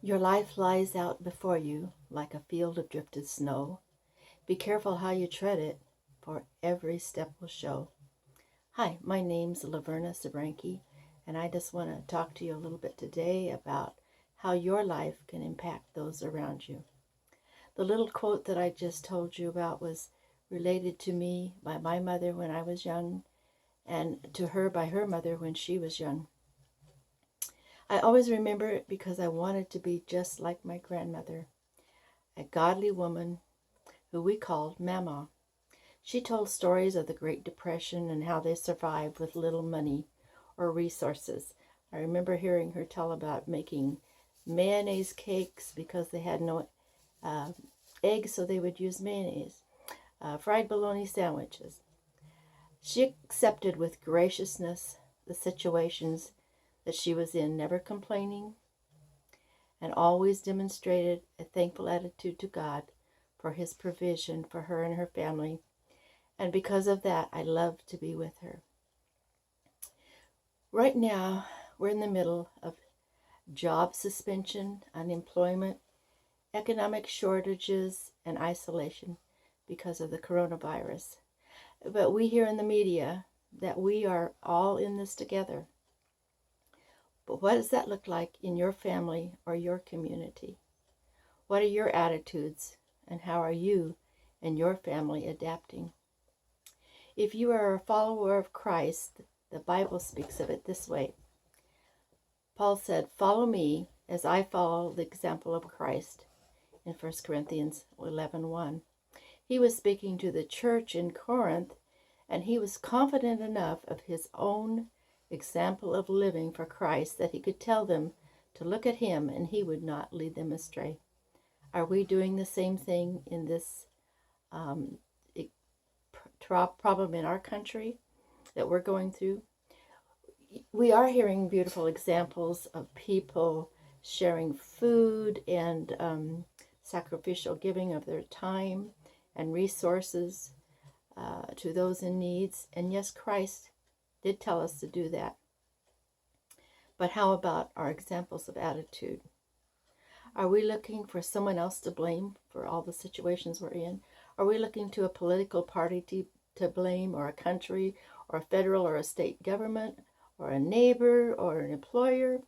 Your life lies out before you like a field of drifted snow. Be careful how you tread it, for every step will show. Hi, my name's Laverna Sabranki, and I just want to talk to you a little bit today about how your life can impact those around you. The little quote that I just told you about was related to me by my mother when I was young, and to her by her mother when she was young. I always remember it because I wanted to be just like my grandmother, a godly woman who we called Mama. She told stories of the Great Depression and how they survived with little money or resources. I remember hearing her tell about making mayonnaise cakes because they had no eggs, so they would use mayonnaise, fried bologna sandwiches. She accepted with graciousness the situations that she was in, never complaining, and always demonstrated a thankful attitude to God for His provision for her and her family. And because of that, I love to be with her. Right now, we're in the middle of job suspension, unemployment, economic shortages, and isolation because of the coronavirus. But we hear in the media that we are all in this together. But what does that look like in your family or your community? What are your attitudes, and how are you and your family adapting? If you are a follower of Christ, the Bible speaks of it this way. Paul said, "Follow me as I follow the example of Christ," in 1 Corinthians 11:1. He was speaking to the church in Corinth, and he was confident enough of his own example of living for Christ that he could tell them to look at him and he would not lead them astray. Are we doing the same thing in this problem in our country that we're going through? We are hearing beautiful examples of people sharing food and sacrificial giving of their time and resources to those in needs. And yes, Christ did tell us to do that. But how about our examples of attitude? Are we looking for someone else to blame for all the situations we're in? Are we looking to a political party to blame, or a country, or a federal or a state government, or a neighbor, or an employer?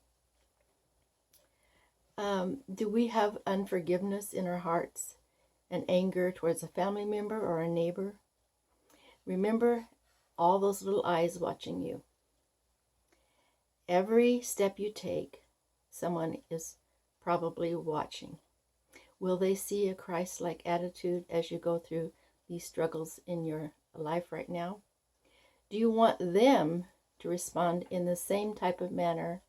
Do we have unforgiveness in our hearts and anger towards a family member or a neighbor? Remember all those little eyes watching you. Every step you take, someone is probably watching. Will they see a Christ-like attitude as you go through these struggles in your life right now? Do you want them to respond in the same type of manner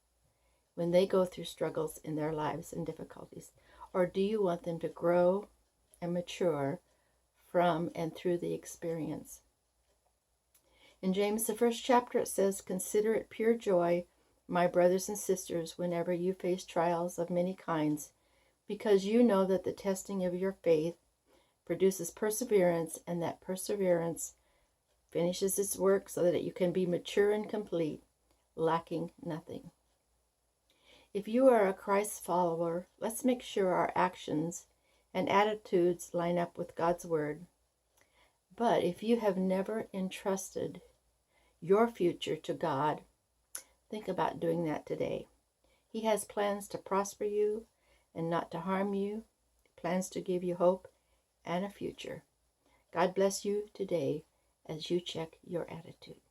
when they go through struggles in their lives and difficulties? Or do you want them to grow and mature from and through the experience? In James, the 1st chapter, it says, "Consider it pure joy, my brothers and sisters, whenever you face trials of many kinds, because you know that the testing of your faith produces perseverance, and that perseverance finishes its work so that you can be mature and complete, lacking nothing." If you are a Christ follower, let's make sure our actions and attitudes line up with God's Word. But if you have never entrusted your future to God, think about doing that today. He has plans to prosper you and not to harm you, plans to give you hope and a future. God bless you today as you check your attitude.